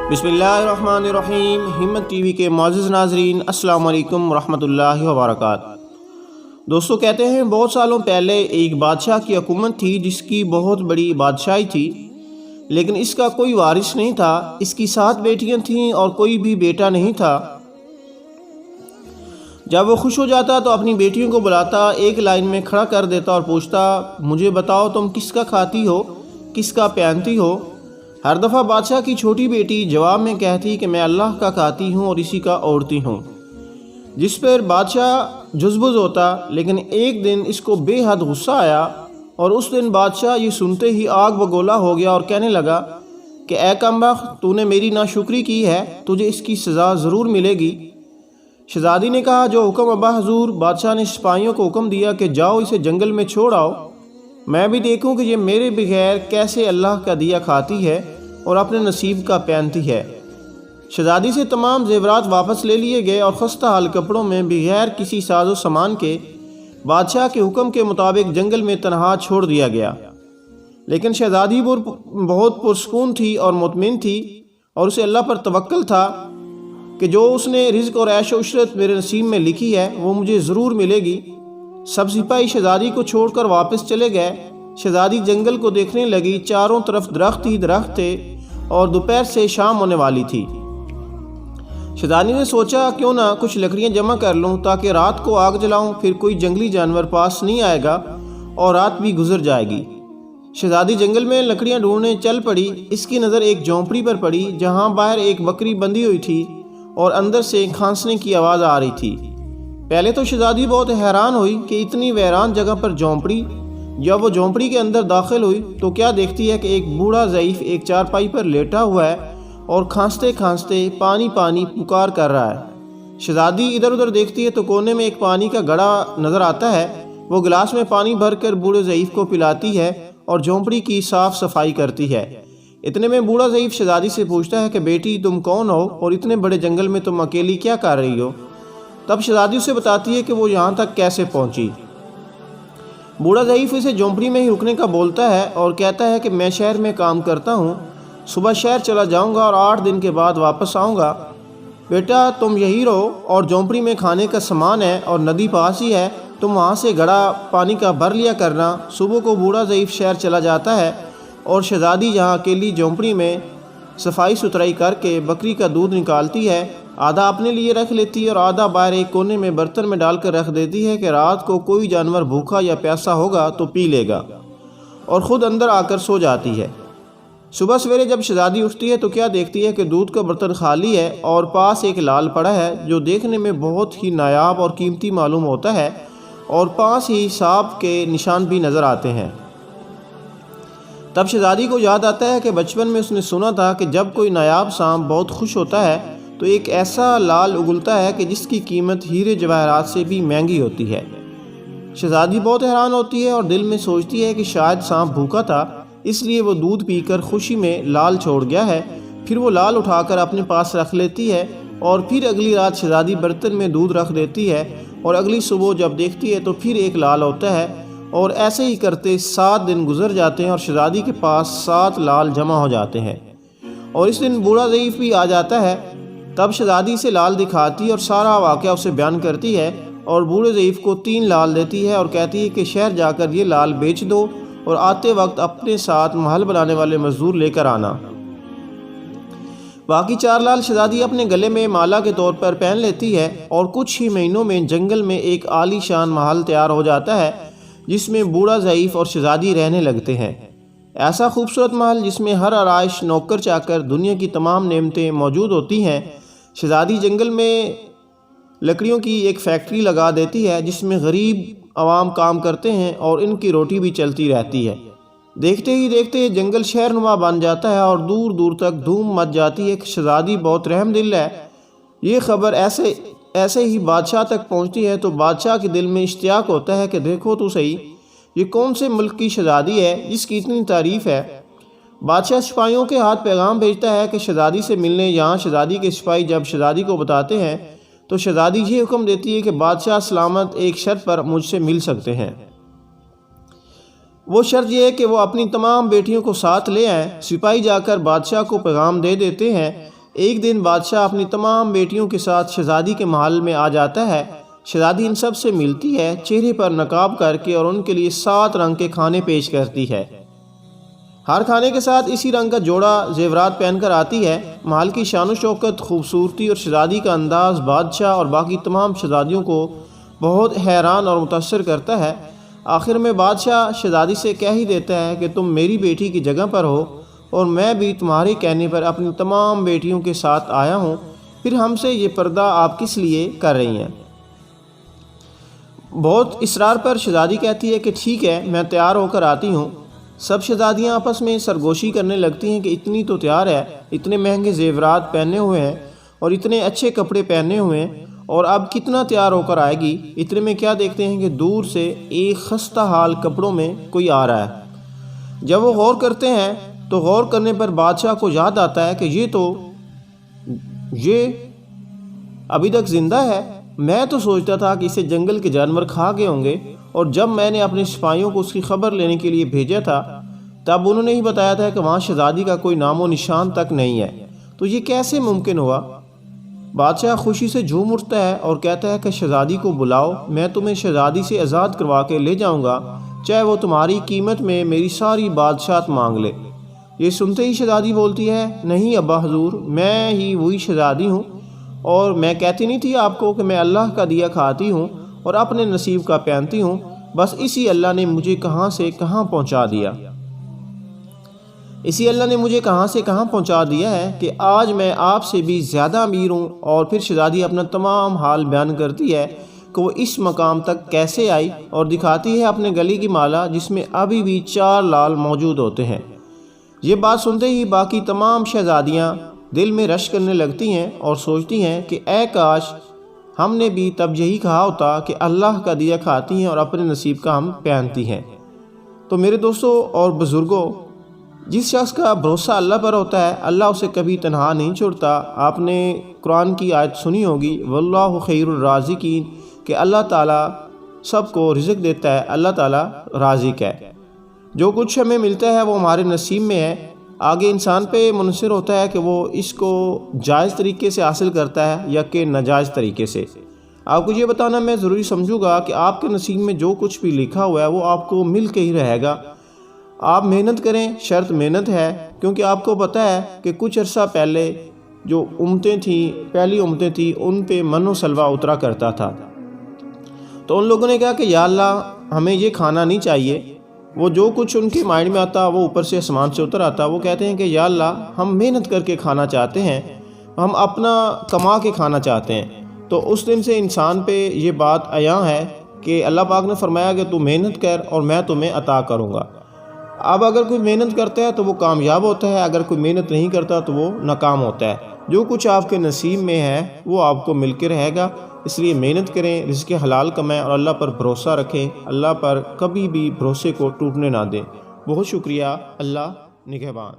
بسم اللہ الرحمن الرحیم۔ ہمت ٹی وی کے معزز ناظرین، السلام علیکم ورحمۃ اللہ وبرکاتہ۔ دوستو، کہتے ہیں بہت سالوں پہلے ایک بادشاہ کی حکومت تھی جس کی بہت بڑی بادشاہی تھی، لیکن اس کا کوئی وارث نہیں تھا۔ اس کی 7 بیٹیاں تھیں اور کوئی بھی بیٹا نہیں تھا۔ جب وہ خوش ہو جاتا تو اپنی بیٹیوں کو بلاتا، ایک لائن میں کھڑا کر دیتا اور پوچھتا، مجھے بتاؤ تم کس کا کھاتی ہو، کس کا پہنتی ہو؟ ہر دفعہ بادشاہ کی چھوٹی بیٹی جواب میں کہتی کہ میں اللہ کا کھاتی ہوں اور اسی کا اوڑھتی ہوں، جس پر بادشاہ جزبز ہوتا۔ لیکن ایک دن اس کو بے حد غصہ آیا اور اس دن بادشاہ یہ سنتے ہی آگ بگولا ہو گیا اور کہنے لگا کہ اے کمبخت، تو نے میری ناشکری کی ہے، تجھے اس کی سزا ضرور ملے گی۔ شہزادی نے کہا، جو حکم ابا حضور۔ بادشاہ نے سپاہیوں کو حکم دیا کہ جاؤ اسے جنگل میں چھوڑ آؤ، میں بھی دیکھوں کہ یہ میرے بغیر کیسے اللہ کا دیا کھاتی ہے اور اپنے نصیب کا پہنتی ہے۔ شہزادی سے تمام زیورات واپس لے لیے گئے اور خستہ حال کپڑوں میں بغیر کسی ساز و سامان کے بادشاہ کے حکم کے مطابق جنگل میں تنہا چھوڑ دیا گیا۔ لیکن شہزادی بہت پرسکون تھی اور مطمئن تھی، اور اسے اللہ پر توکل تھا کہ جو اس نے رزق اور عیش و عشرت میرے نصیب میں لکھی ہے وہ مجھے ضرور ملے گی۔ سب سپاہی شہزادی کو چھوڑ کر واپس چلے گئے۔ شہزادی جنگل کو دیکھنے لگی، چاروں طرف درخت ہی درخت تھے اور دوپہر سے شام ہونے والی تھی۔ شہزادی نے سوچا، کیوں نہ کچھ لکڑیاں جمع کر لوں تاکہ رات کو آگ جلاؤں، پھر کوئی جنگلی جانور پاس نہیں آئے گا اور رات بھی گزر جائے گی۔ شہزادی جنگل میں لکڑیاں ڈھونڈنے چل پڑی۔ اس کی نظر ایک جھونپڑی پر پڑی جہاں باہر ایک بکری بندھی ہوئی تھی اور اندر سے کھانسنے کی آواز آ رہی تھی۔ پہلے تو شہزادی بہت حیران ہوئی کہ اتنی ویران جگہ پر جھونپڑی۔ جب وہ جھونپڑی کے اندر داخل ہوئی تو کیا دیکھتی ہے کہ ایک بوڑھا ضعیف ایک چارپائی پر لیٹا ہوا ہے اور کھانستے کھانستے پانی پانی پکار کر رہا ہے۔ شہزادی ادھر ادھر دیکھتی ہے تو کونے میں ایک پانی کا گڑھا نظر آتا ہے۔ وہ گلاس میں پانی بھر کر بوڑھے ضعیف کو پلاتی ہے اور جھونپڑی کی صاف صفائی کرتی ہے۔ اتنے میں بوڑھا ضعیف شہزادی سے پوچھتا ہے کہ بیٹی، تم کون ہو اور اتنے بڑے جنگل میں تم اکیلی کیا کر رہی ہو؟ تب شہزادی اسے بتاتی ہے کہ وہ یہاں تک کیسے پہنچی۔ بوڑھا ضعیف اسے جھونپڑی میں ہی رکنے کا بولتا ہے اور کہتا ہے کہ میں شہر میں کام کرتا ہوں، صبح شہر چلا جاؤں گا اور 8 دن کے بعد واپس آؤں گا۔ بیٹا، تم یہی رہو اور جھونپڑی میں کھانے کا سامان ہے اور ندی پاس ہی ہے، تم وہاں سے گھڑا پانی کا بھر لیا کرنا۔ صبح کو بوڑھا ضعیف شہر چلا جاتا ہے اور شہزادی جہاں اکیلی جھونپڑی میں صفائی ستھرائی کر کے بکری کا دودھ نکالتی ہے، آدھا اپنے لیے رکھ لیتی ہے اور آدھا باہر ایک کونے میں برتن میں ڈال کر رکھ دیتی ہے کہ رات کو کوئی جانور بھوکا یا پیاسا ہوگا تو پی لے گا، اور خود اندر آ کر سو جاتی ہے۔ صبح سویرے جب شہزادی اٹھتی ہے تو کیا دیکھتی ہے کہ دودھ کا برتن خالی ہے اور پاس ایک لال پڑا ہے جو دیکھنے میں بہت ہی نایاب اور قیمتی معلوم ہوتا ہے، اور پاس ہی سانپ کے نشان بھی نظر آتے ہیں۔ تب شہزادی کو یاد آتا ہے کہ بچپن میں اس نے سنا تھا کہ جب کوئی نایاب سانپ بہت خوش ہوتا ہے تو ایک ایسا لال اگلتا ہے کہ جس کی قیمت ہیرے جواہرات سے بھی مہنگی ہوتی ہے۔ شہزادی بہت حیران ہوتی ہے اور دل میں سوچتی ہے کہ شاید سانپ بھوکا تھا، اس لیے وہ دودھ پی کر خوشی میں لال چھوڑ گیا ہے۔ پھر وہ لال اٹھا کر اپنے پاس رکھ لیتی ہے اور پھر اگلی رات شہزادی برتن میں دودھ رکھ دیتی ہے اور اگلی صبح جب دیکھتی ہے تو پھر ایک لال ہوتا ہے، اور ایسے ہی کرتے 7 دن گزر جاتے ہیں اور شہزادی کے پاس 7 لال جمع ہو جاتے ہیں، اور اس دن بوڑھا ضعیف بھی آ جاتا ہے۔ تب شہزادی اسے لال دکھاتی اور سارا واقعہ اسے بیان کرتی ہے اور بوڑھے ضعیف کو 3 لال دیتی ہے اور کہتی ہے کہ شہر جا کر یہ لال بیچ دو اور آتے وقت اپنے ساتھ محل بنانے والے مزدور لے کر آنا۔ باقی 4 لال شہزادی اپنے گلے میں مالا کے طور پر پہن لیتی ہے، اور کچھ ہی مہینوں میں جنگل میں ایک عالی شان محل تیار ہو جاتا ہے جس میں بوڑھا ضعیف اور شہزادی رہنے لگتے ہیں۔ ایسا خوبصورت محل جس میں ہر آرائش، نوکر چاکر، دنیا کی تمام نعمتیں موجود ہوتی ہیں۔ شہزادی جنگل میں لکڑیوں کی ایک فیکٹری لگا دیتی ہے جس میں غریب عوام کام کرتے ہیں اور ان کی روٹی بھی چلتی رہتی ہے۔ دیکھتے ہی دیکھتے جنگل شہر نما بن جاتا ہے اور دور دور تک دھوم مچ جاتی ہے کہ شہزادی بہت رحم دل ہے۔ یہ خبر ایسے ہی بادشاہ تک پہنچتی ہے تو بادشاہ کے دل میں اشتیاق ہوتا ہے کہ دیکھو تو صحیح، یہ کون سے ملک کی شہزادی ہے جس کی اتنی تعریف ہے۔ بادشاہ سپاہیوں کے ہاتھ پیغام بھیجتا ہے کہ شہزادی سے ملنے یہاں شہزادی کے سپاہی جب شہزادی کو بتاتے ہیں تو شہزادی یہ حکم دیتی ہے کہ بادشاہ سلامت ایک شرط پر مجھ سے مل سکتے ہیں۔ وہ شرط یہ ہے کہ وہ اپنی تمام بیٹیوں کو ساتھ لے آئیں۔ سپاہی جا کر بادشاہ کو پیغام دے دیتے ہیں ایک دن بادشاہ اپنی تمام بیٹیوں کے ساتھ شہزادی کے محل میں آ جاتا ہے۔ شہزادی ان سب سے ملتی ہے، چہرے پر نقاب کر کے، اور ان کے لیے 7 رنگ کے کھانے پیش کرتی ہے۔ ہر کھانے کے ساتھ اسی رنگ کا جوڑا زیورات پہن کر آتی ہے۔ محل کی شان و شوکت، خوبصورتی اور شہزادی کا انداز بادشاہ اور باقی تمام شہزادیوں کو بہت حیران اور متاثر کرتا ہے۔ آخر میں بادشاہ شہزادی سے کہہ ہی دیتا ہے کہ تم میری بیٹی کی جگہ پر ہو، اور میں بھی تمہارے کہنے پر اپنی تمام بیٹیوں کے ساتھ آیا ہوں، پھر ہم سے یہ پردہ آپ کس لیے کر رہی ہیں؟ بہت اصرار پر شہزادی کہتی ہے کہ ٹھیک ہے، میں تیار ہو کر آتی ہوں۔ سب شہزادیاں آپس میں سرگوشی کرنے لگتی ہیں کہ اتنی تو تیار ہے، اتنے مہنگے زیورات پہنے ہوئے ہیں اور اتنے اچھے کپڑے پہنے ہوئے ہیں، اور اب کتنا تیار ہو کر آئے گی۔ اتنے میں کیا دیکھتے ہیں کہ دور سے ایک خستہ حال کپڑوں میں کوئی آ رہا ہے۔ جب وہ غور کرتے ہیں تو غور کرنے پر بادشاہ کو یاد آتا ہے کہ یہ ابھی تک زندہ ہے۔ میں تو سوچتا تھا کہ اسے جنگل کے جانور کھا گئے ہوں گے، اور جب میں نے اپنے سپاہیوں کو اس کی خبر لینے کے لیے بھیجا تھا تب انہوں نے ہی بتایا تھا کہ وہاں شہزادی کا کوئی نام و نشان تک نہیں ہے، تو یہ کیسے ممکن ہوا؟ بادشاہ خوشی سے جھوم اٹھتا ہے اور کہتا ہے کہ شہزادی کو بلاؤ، میں تمہیں شہزادی سے آزاد کروا کے لے جاؤں گا، چاہے وہ تمہاری قیمت میں میری ساری بادشاہت مانگ لے۔ یہ سنتے ہی شہزادی بولتی ہے، نہیں ابا حضور، میں ہی وہی شہزادی ہوں، اور میں کہتی نہیں تھی آپ کو کہ میں اللہ کا دیا کھاتی ہوں اور اپنے نصیب کا پہنتی ہوں، بس اسی اللہ نے مجھے کہاں سے کہاں پہنچا دیا۔ اسی اللہ نے مجھے کہاں سے کہاں پہنچا دیا ہے کہ آج میں آپ سے بھی زیادہ امیر ہوں۔ اور پھر شہزادی اپنا تمام حال بیان کرتی ہے کہ وہ اس مقام تک کیسے آئی، اور دکھاتی ہے اپنے گلے کی مالا جس میں ابھی بھی 4 لال موجود ہوتے ہیں۔ یہ بات سنتے ہی باقی تمام شہزادیاں دل میں رشک کرنے لگتی ہیں اور سوچتی ہیں کہ اے کاش ہم نے بھی تب یہی کہا ہوتا کہ اللہ کا دیا کھاتی ہیں اور اپنے نصیب کا ہم پہنتی ہیں۔ تو میرے دوستوں اور بزرگوں، جس شخص کا بھروسہ اللہ پر ہوتا ہے، اللہ اسے کبھی تنہا نہیں چھوڑتا۔ آپ نے قرآن کی آیت سنی ہوگی، واللہ خیر الرازقین، کہ اللہ تعالیٰ سب کو رزق دیتا ہے، اللہ تعالیٰ رازق ہے۔ جو کچھ ہمیں ملتا ہے وہ ہمارے نصیب میں ہے، آگے انسان پہ منحصر ہوتا ہے کہ وہ اس کو جائز طریقے سے حاصل کرتا ہے یا کہ ناجائز طریقے سے۔ آپ کو یہ بتانا میں ضروری سمجھوں گا کہ آپ کے نصیب میں جو کچھ بھی لکھا ہوا ہے وہ آپ کو مل کے ہی رہے گا۔ آپ محنت کریں، شرط محنت ہے، کیونکہ آپ کو پتہ ہے کہ کچھ عرصہ پہلے جو امتیں تھیں، پہلی امتیں تھیں، ان پہ من و سلوہ اترا کرتا تھا۔ تو ان لوگوں نے کہا کہ یا اللہ ہمیں یہ کھانا نہیں چاہیے۔ وہ جو کچھ ان کے مائنڈ میں آتا وہ اوپر سے آسمان سے اتر آتا۔ وہ کہتے ہیں کہ یا اللہ ہم محنت کر کے کھانا چاہتے ہیں، ہم اپنا کما کے کھانا چاہتے ہیں۔ تو اس دن سے انسان پہ یہ بات عیاں ہے کہ اللہ پاک نے فرمایا کہ تو محنت کر اور میں تمہیں عطا کروں گا۔ اب اگر کوئی محنت کرتا ہے تو وہ کامیاب ہوتا ہے، اگر کوئی محنت نہیں کرتا تو وہ ناکام ہوتا ہے۔ جو کچھ آپ کے نصیب میں ہے وہ آپ کو مل کے رہے گا، اس لیے محنت کریں، رزق حلال کمائیں اور اللہ پر بھروسہ رکھیں، اللہ پر کبھی بھی بھروسے کو ٹوٹنے نہ دیں۔ بہت شکریہ، اللہ نگہبان۔